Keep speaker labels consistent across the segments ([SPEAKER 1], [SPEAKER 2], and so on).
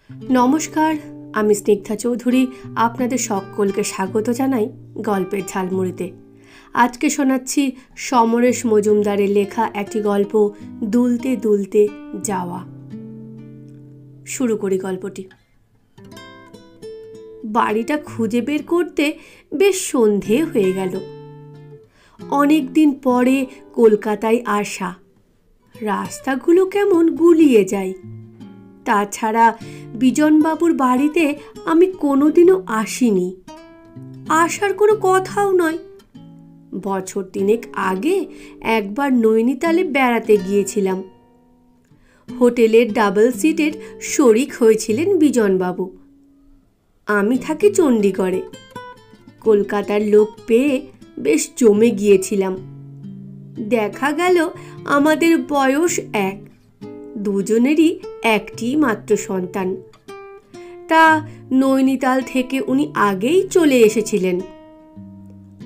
[SPEAKER 1] নমস্কার, আমি স্নিগ্ধা চৌধুরী আপনাদের সকলকে স্বাগত জানাই গল্পের ঝালমুড়িতে। আজকে শোনাচ্ছি সমরেশ মজুমদারের লেখা একটি গল্প, দুলতে দুলতে যাওয়া। শুরু করি গল্পটি। বাড়িটা খুঁজে বের করতে বেশ সন্ধে হয়ে গেল। অনেক দিন পরে কলকাতায় আসা, রাস্তাগুলো কেমন গুলিয়ে যায়। তাছাড়া বিজনবাবুর বাড়িতে আমি কোনোদিনও আসিনি, আসার কোনো কথাও নয়। বছর তিনেক আগে একবার নৈনিতালে বেড়াতে গিয়েছিলাম। হোটেলের ডাবল সিটের শরিক হয়েছিলেন বিজনবাবু। আমি থাকি চণ্ডীগড়ে। কলকাতার লোক পেয়ে বেশ জমে গিয়েছিলাম। দেখা গেল আমাদের বয়স এক, দুজনেরই একটি মাত্র সন্তান। তা নৈনিতাল থেকে উনি আগেই চলে এসেছিলেন।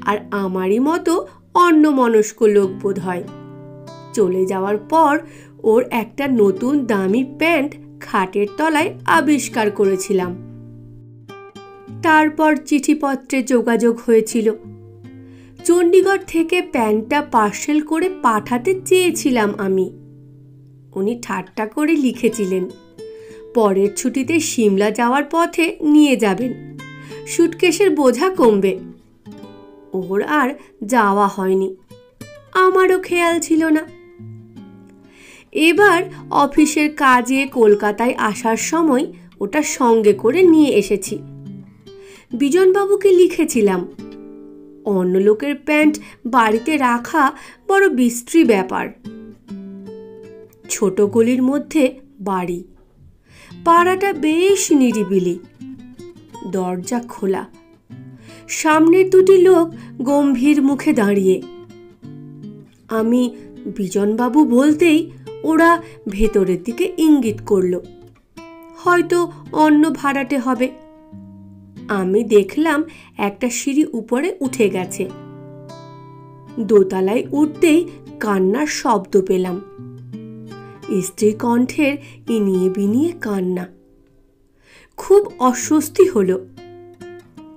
[SPEAKER 1] আর আমারই মতো অন্যমনস্ক লোক বোধ হয়। চলে যাওয়ার পর ওর একটা নতুন দামি প্যান্ট খাটের তলায় আবিষ্কার করেছিলাম। তারপর চিঠিপত্রে যোগাযোগ হয়েছিল। চণ্ডীগড় থেকে প্যান্টটা পার্সেল করে পাঠাতে চেয়েছিলাম আমি। উনি ঠাট্টা করে লিখেছিলেন, পরের ছুটিতে সিমলা যাওয়ার পথে নিয়ে যাবেন, সুটকেসের বোঝা কমবে। ওর আর যাওয়া হয়নি, আমারও খেয়াল ছিল না। এবার অফিসের কাজে কলকাতায় আসার সময় ওটা সঙ্গে করে নিয়ে এসেছি। বিজনবাবুকে লিখেছিলাম, অন্য লোকের প্যান্ট বাড়িতে রাখা বড় বিশ্রী ব্যাপার। ছোট গলির মধ্যে বাড়ি, পাড়াটা বেশ নিরিবিলি, দরজা খোলা, সামনের দুটি লোক গম্ভীর মুখে দাঁড়িয়ে। আমি বিজনবাবু বলতেই ওরা ভেতরের দিকে ইঙ্গিত করল, হয়তো অন্য ভাড়াটে হবে। আমি দেখলাম একটা সিঁড়ি উপরে উঠে গেছে। দোতলায় উঠতেই কান্নার শব্দ পেলাম, স্ত্রী কণ্ঠের ইনিয়ে বিনিয়ে কান্না। খুব অস্বস্তি হলো।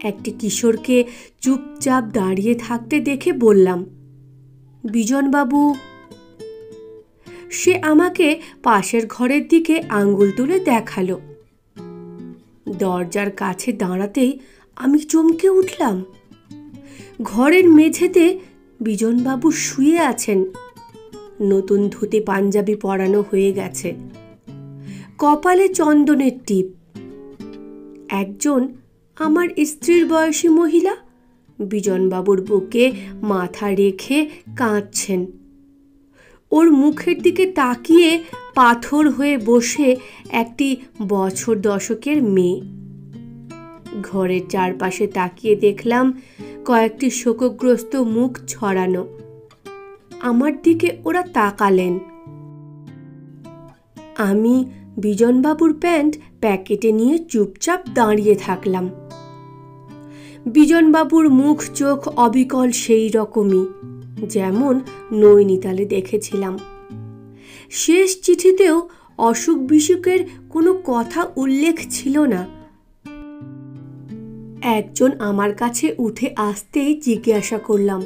[SPEAKER 1] একটি কিশোরকে চুপচাপ দাঁড়িয়ে থাকতে দেখে বললাম, বিজনবাবু। সে আমাকে পাশের ঘরের দিকে আঙ্গুল তুলে দেখালো। দরজার কাছে দাঁড়াতেই আমি চমকে উঠলাম। ঘরের মেঝেতে বিজনবাবু শুয়ে আছেন। নতুন ধুতি পাঞ্জাবি পরানো হয়ে গেছে, কপালে চন্দনের টিপ। একজন আমার স্ত্রীর বয়সী মহিলা বিজনবাবুর বুকে মাথা রেখে কাঁদছেন। ওর মুখের দিকে তাকিয়ে পাথর হয়ে বসে একটি বছর দশকের মেয়ে। ঘরের চারপাশে তাকিয়ে দেখলাম কয়েকটি শোকগ্রস্ত মুখ ছড়ানো। আমার দিকে ওরা তাকালেন। আমি বিজনবাবুর প্যান্ট প্যাকেটে নিয়ে চুপচাপ দাঁড়িয়ে থাকলাম। বিজনবাবুর মুখ চোখ অবিকল সেই রকমই যেমন নৈনিতালে দেখেছিলাম। শেষ চিঠিতেও অসুখ বিসুখের কোনো কথা উল্লেখ ছিল না। একজন আমার কাছে উঠে আসতেই জিজ্ঞাসা করলাম,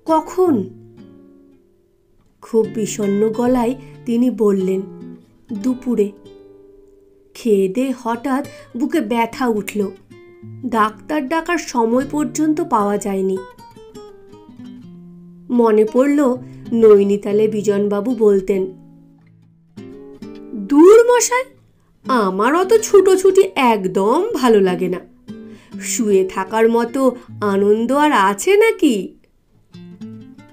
[SPEAKER 1] কখন? খুব বিষণ্ণ গলায় তিনি বললেন, দুপুরে। খেয়ে দিয়ে হঠাৎ বুকে ব্যথা উঠল। ডাক্তার ডাকার সময় পর্যন্ত পাওয়া যায়নি। মনে পড়ল নৈনিতালে বিজনবাবু বলতেন, দূর মশাই, আমার অত ছুটোছুটি একদম ভালো লাগে না। শুয়ে থাকার মতো আনন্দ আর আছে নাকি?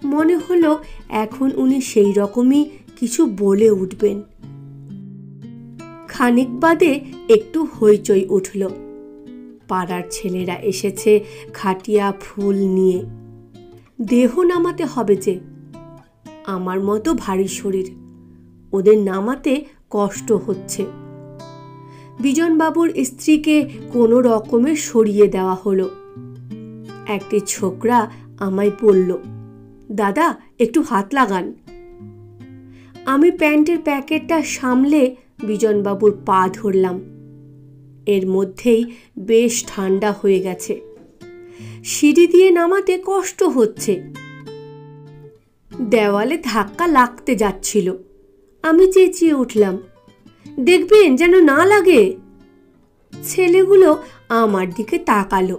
[SPEAKER 1] মনে হলো এখন উনি সেই রকমই কিছু বলে উঠবেন। খানিক বাদে একটু হইচই উঠল। পাড়ার ছেলেরা এসেছে খাটিয়া ফুল নিয়ে। দেহ নামাতে হবে যে, আমার মতো ভারী শরীর, ওদের নামাতে কষ্ট হচ্ছে। বিজনবাবুর স্ত্রীকে কোনো রকমে সরিয়ে দেওয়া হলো। একটি ছোকরা আমায় বলল, দাদা একটু হাত লাগান। আমি প্যান্টের প্যাকেটটা সামলে বিজনবাবুর পা ধরলাম। এর মধ্যেই বেশ ঠান্ডা হয়ে গেছে। সিঁড়ি দিয়ে নামাতে কষ্ট হচ্ছে। দেওয়ালে ধাক্কা লাগতে যাচ্ছিল। আমি চেঁচিয়ে উঠলাম, দেখবেন যেন না লাগে। ছেলেগুলো আমার দিকে তাকালো।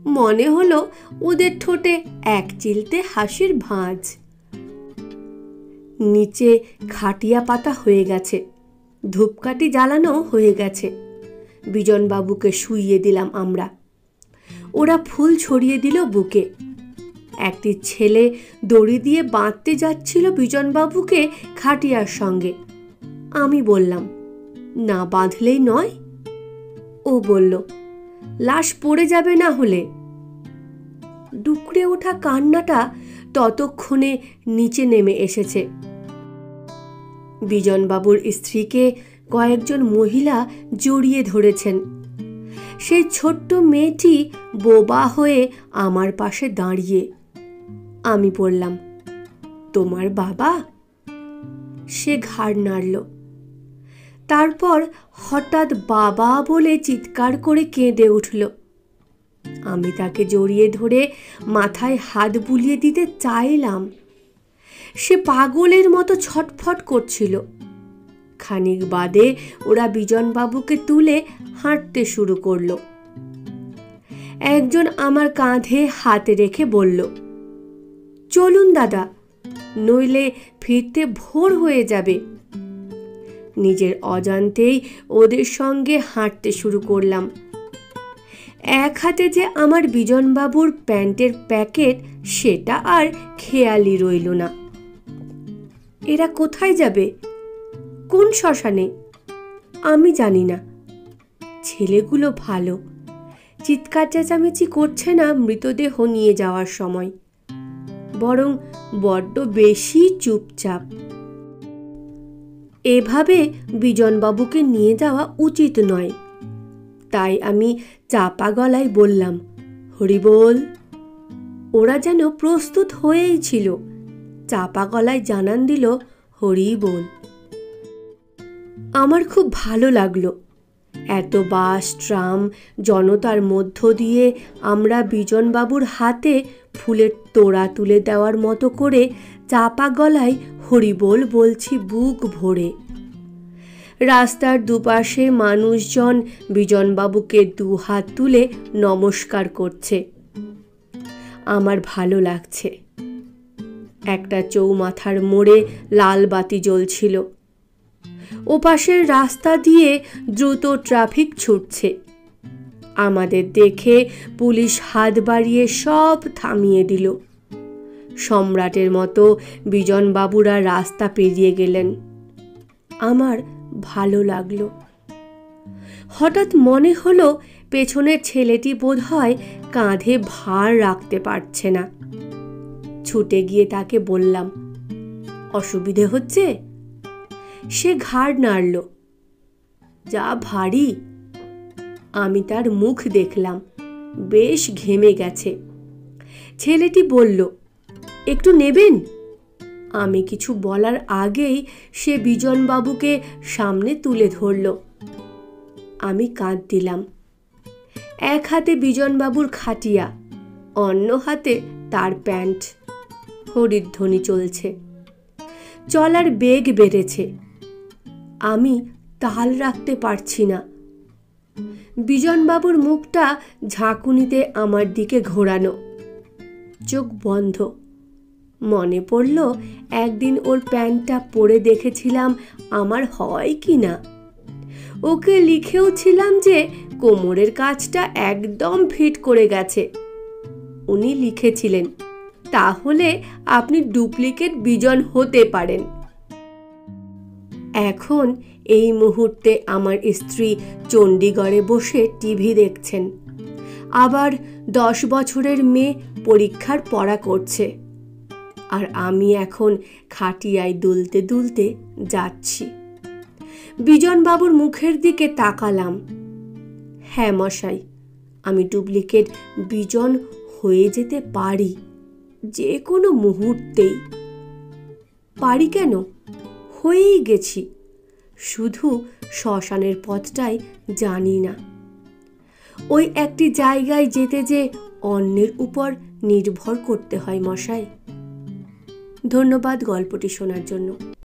[SPEAKER 1] মনে হলো ওদের ঠোঁটে এক চিলতে হাসির ভাঁজ। নিচে খাটিয়া পাতা হয়ে গেছে, ধূপকাঠি জ্বালানো হয়ে গেছে। বিজনবাবুকে শুইয়ে দিলাম আমরা। ওরা ফুল ছড়িয়ে দিল বুকে। একটি ছেলে দড়ি দিয়ে বাঁধতে যাচ্ছিল বিজনবাবুকে খাটিয়ার সঙ্গে। আমি বললাম, না বাঁধলেই নয়। ও বলল, লাশ পড়ে যাবে না হলে। ডুকরে ওঠা কান্নাটা ততক্ষণে নিচে নেমে এসেছে। বিজনবাবুর স্ত্রীকে কয়েকজন মহিলা জড়িয়ে ধরেছেন। সেই ছোট্ট মেয়েটি বোবা হয়ে আমার পাশে দাঁড়িয়ে। আমি বললাম, তোমার বাবা? সে ঘাড় নাড়ল। তারপর হঠাৎ বাবা বলে চিৎকার করে কেঁদে উঠল। আমি তাকে জড়িয়ে ধরে মাথায় হাত বুলিয়ে দিতে চাইলাম। সে পাগলের মতো ছটফট করছিল। খানিক বাদে ওরা বিজনবাবুকে তুলে হাঁটতে শুরু করল। একজন আমার কাঁধে হাত রেখে বলল, চলুন দাদা, নইলে ফিরতে ভোর হয়ে যাবে। নিজের অজান্তেই ওদের সঙ্গে হাঁটতে শুরু করলাম। এক হাতে যে আমার বিজনবাবুর প্যান্টের প্যাকেট, সেটা আর খেয়ালই রইল না। এরা কোথায় যাবে? কোন শ্মশানে? আমি জানি না। ছেলেগুলো ভালো, চিৎকার চেঁচামেচি করছে না মৃতদেহ নিয়ে যাওয়ার সময়, বরং বড্ড বেশি চুপচাপ। এভাবে বিজনবাবুকে নিয়ে যাওয়া উচিত নয়। তাই আমি চাপা গলায় বললাম, হরিবোল। ওরা যেন প্রস্তুত হয়েই ছিল, চাপা গলায় জানান দিল, হরিবোল। আমার খুব ভালো লাগলো। এত বাস, ট্রাম, জনতার মধ্য দিয়ে আমরা বিজনবাবুর হাতে ফুলের তোড়া তুলে দেওয়ার মতো করে চাপা গলায় হরিবোল বলছি বুক ভরে। রাস্তার দুপাশে মানুষজন বিজনবাবুকে দুহাত তুলে নমস্কার করছে। আমার ভালো লাগছে। একটা চৌমাথার মোড়ে লাল বাতি জ্বলছিল। ওপাশের রাস্তা দিয়ে দ্রুত ট্রাফিক ছুটছে। আমাদের দেখে পুলিশ হাত বাড়িয়ে সব থামিয়ে দিল। সম্রাটের মতো বিজনবাবুরা রাস্তা পেরিয়ে গেলেন। আমার ভালো লাগলো। হঠাৎ মনে হলো পেছনের ছেলেটি বোধহয় কাঁধে ভার রাখতে পারছে না। ছুটে গিয়ে তাকে বললাম, অসুবিধে হচ্ছে? সে ঘাড় নাড়ল। যা ভারী। আমি তার মুখ দেখলাম, বেশ ঘেমে গেছে। ছেলেটি বলল, একটু নেবেন? আমি কিছু বলার আগেই সে বিজনবাবুকে সামনে তুলে ধরল। আমি কাঁধ দিলাম। এক হাতে বিজনবাবুর খাটিয়া, অন্য হাতে তার প্যান্ট। হরিধ্বনি চলছে। চলার বেগ বেড়েছে। আমি তাল রাখতে পারছি না। বিজনবাবুর মুখটা ঝাঁকুনিতে আমার দিকে ঘোরানো, চোখ বন্ধ। মনে পড়ল একদিন ওর প্যান্টটা পরে দেখেছিলাম আমার হয় কি না। ওকে লিখেও ছিলাম যে কোমরের কাজটা একদম ফিট করে গেছে। উনি লিখেছিলেন, তাহলে আপনি ডুপ্লিকেট বিজন হতে পারেন। এখন এই মুহূর্তে আমার স্ত্রী চণ্ডীগড়ে বসে টিভি দেখছেন। আবার 10 বছরের মেয়ে পরীক্ষার পড়া করছে। আর আমি এখন খাটিয়ায় দুলতে দুলতে যাচ্ছি। বিজনবাবুর মুখের দিকে তাকালাম। হ্যাঁ মশাই, আমি ডুপ্লিকেট বিজন হয়ে যেতে পারি যে কোনো মুহূর্তেই। পারি কেন, হয়েই গেছি। শুধু শ্মশানের পথটাই জানি না। ওই একটি জায়গায় যেতে যে অন্যের উপর নির্ভর করতে হয় মশাই। ধন্যবাদ গল্পটি শোনার জন্য।